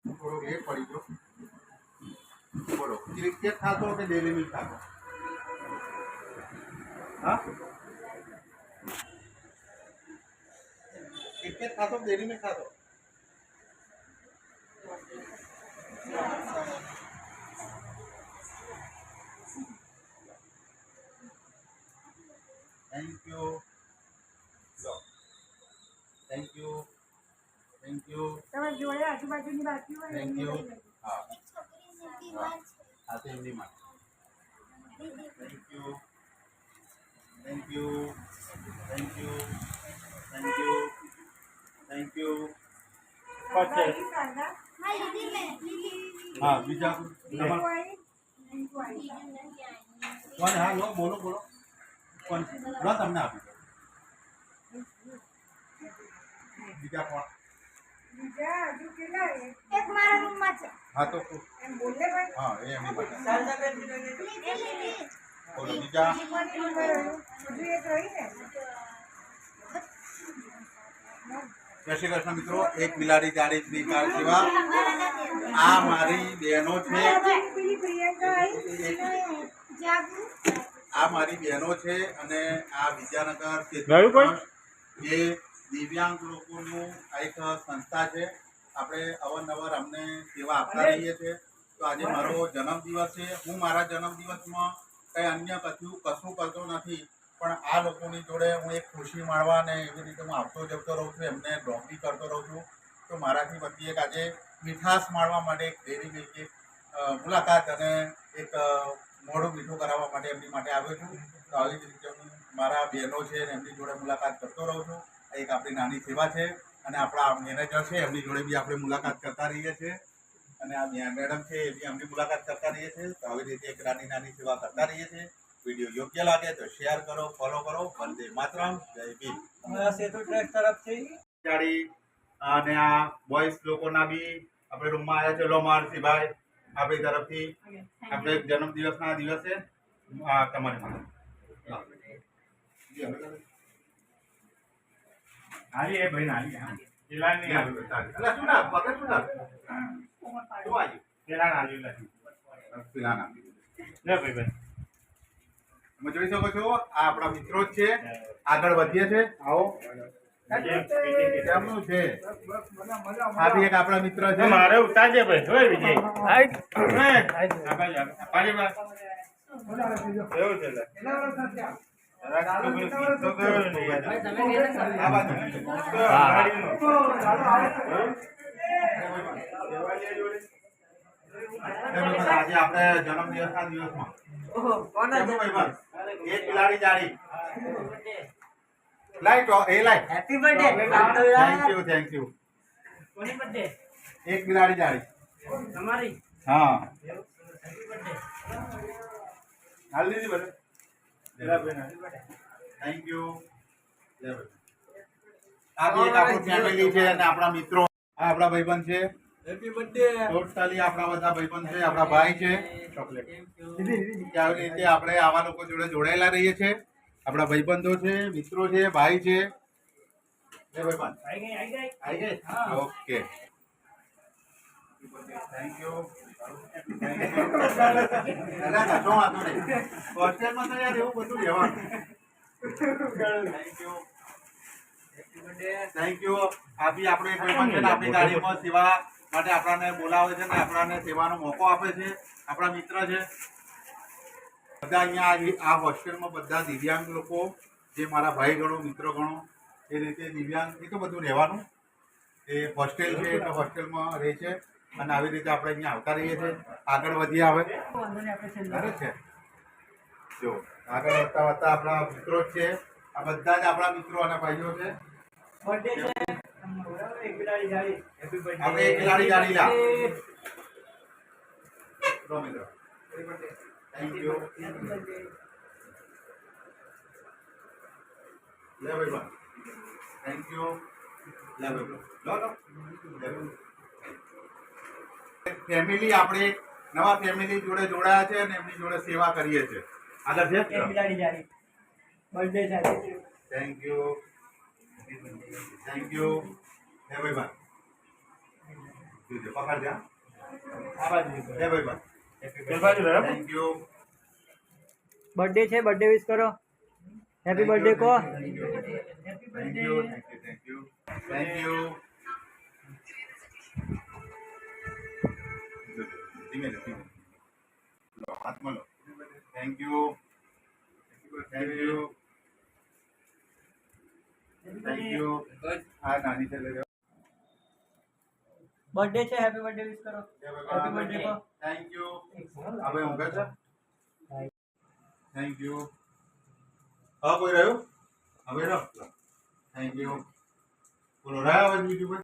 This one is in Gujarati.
થોડો એ પડી ગયો. બોલો, ક્રિકેટ ખાતો કે ડેરી મિલ્ક ખાતો? હા, ક્રિકેટ ખાતો કે ડેરી મિલ્ક ખાતો? Thank you. Thank you. Thank you. તમારે જોડે આજુબાજુની બાકી હોય થેન્ક યુ. હા, હા, તો એમની માટે. Thank you. Thank you. Thank you. Thank you. Thank you. હા, બીજા કોણ? હા, લો, બોલો બોલો. કોણ? લો, તમને આપી દો. બીજા કોણ? બીજા હજુ કેટલા એક મારા રૂમમાં છે. હા, તો એમ બોલે ભાઈ હા, એ એમની માટે. બોલો બીજા. કોની નંબર રહ્યું હજુ એક રહી ને જય શ્રી કૃષ્ણ મિત્રો. એક બિલાડી જાડી શ્રીકાર સેવા. આ મારી બહેનો છે. પેલી પ્રિયંકા આવી આ મારી બહેનો છે અને આ વિદ્યાનગર જે દિવ્યાંગ લોકોનું આ એક સંસ્થા છે. આપણે અવારનવાર અમને સેવા આપતા રહીએ છીએ. તો આજે મારો જન્મદિવસ છે. હું મારા જન્મદિવસમાં કંઈ અન્ય કશું કરતો નથી, પણ આ લોકોની જોડે હું એક ખુશી માણવા અને એવી રીતે હું આવતો જતો રહું છું, એમને ડ્રોપ કરતો રહું છું. તો મારાથી વતી એક આજે મીઠાશ માણવા માટે એક ડેરી મિલ્ક મુલાકાત અને એક મોઢું મીઠું કરાવવા માટે એમની માટે આવ્યો છું. તો આવી જ રીતે હું મારા બહેનો છે અને એમની જોડે મુલાકાત કરતો રહું છું. એક આપણી નાની સેવા છે અને આપણા મેનેજર છે એમની જોડે બી આપણે મુલાકાત કરતા રહીએ છીએ અને આ મેડમ છે એ બી એમની મુલાકાત કરતા રહીએ છીએ. તો આવી રીતે એક નાની સેવા કરતા રહીએ છીએ. વિડીયો યોગ્ય લાગે તો શેર કરો, ફોલો કરો. વંદે માતરમ. જય ભીમ. સેતુ ટ્રેક તરફથી અને આ બોયસ લોકોના બી આપણે રૂમમાં આવ્યા છે. લો મારસીભાઈ આપણી તરફથી આપણે જન્મદિવસના દિવસે તમારી માટે હાલી એ ભાઈ નાલી પેલા નહીં આવ્યું શું ના પકડ શું ના શું આવ્યું પેલા નાલ્યું નથી પેલા ના લે ભાઈ ભાઈ તમે જોઈ શકો છો આ આપણા મિત્રો જ છે. આગળ વધીએ છે. આવો કેમનું છે? આ બી એક આપણા મિત્ર છે. મારે ઉતારજે ભાઈ જોઈ વિજય એવું છે આજે આપણે જન્મદિવસના દિવસમાં એક બિલાડી જાડી light A light happy birthday thank you. કોની બર્થડે એક બિલાડી જાડી તમારી હા હેપી બર્થડે હાલ દીધી બને થેન્ક યુ. આ બી એક આપણું ફેમિલી છે અને આપણા મિત્રો. આ આપણા ભાઈબંધ છે. હેપી બર્થડે ટોટલી આપણા બધા ભાઈબંધ છે. આપણા ભાઈ છે. ચોકલેટ આવી રીતે આપણે આવા લોકો જોડે જોડાયેલા રહીએ છીએ. આપણા ભાઈબંધો છે, મિત્રો છે, ભાઈ છે. આવી ગઈ ઓકે. Thank you. હોસ્ટેલમાં તો યાર એવું બધું રહેવાનું. Thank you. આ બી આપણે કોઈ પણ આપણી ગાડીમાં સેવા માટે આપણને બોલાવે છે ને આપણને સેવાનો મોકો આપે છે. આપણા મિત્ર છે. બધા અહીંયા આ હોસ્ટેલમાં બધા દિવ્યાંગ લોકો જે મારા ભાઈ ગણો, મિત્રો ગણો, એ રીતે દિવ્યાંગ એ તો બધું રહેવાનું. એ હોસ્ટેલ છે એટલે હોસ્ટેલમાં રહે છે અને આવી રીતે આપણે અહીંયા આવતા રહીએ છીએ. આગળ વધીએ આવે બરાબર છે. જો આગળ વધતા વધતા આપણા મિત્રો જ છે. આ બધા જ આપણા મિત્રો અને ભાઈઓ છે. આપણે એક બિલાડી જાડી લા મિત્રો. Thank you. લે ભાઈ થેન્ક યુ. લે ભાઈ ફેમિલી આપણે નવા ફેમિલી જોડે જોડાયા છે અને એમની જોડે સેવા કરીએ છીએ. આગળ છે થેન્ક યુ. Thank you. લે ભાઈ જોજો, પકડ દે, હા. આ બાજુ લે ભાઈ બસ. એ બાજુ રહે થેન્ક યુ. બર્થડે છે, બર્થડે વિશ કરો. હેપી બર્થડે કહો. Thank you, thank you, thank you, thank you. ધીમે ધીમે લો, હાથમાં લો. Thank you, thank you, thank you. આ નાની છે લઈ જાઓ. બર્થડે છે, હેપી બર્થડે વિશ કરો. હેપી બર્થડે કહો. Thank you. હવે ઊંઘે છે. Thank you. હા કોઈ રહ્યું? હવે રહો. Thank you. બોલો રહ્યા હવે બીજું કોઈ?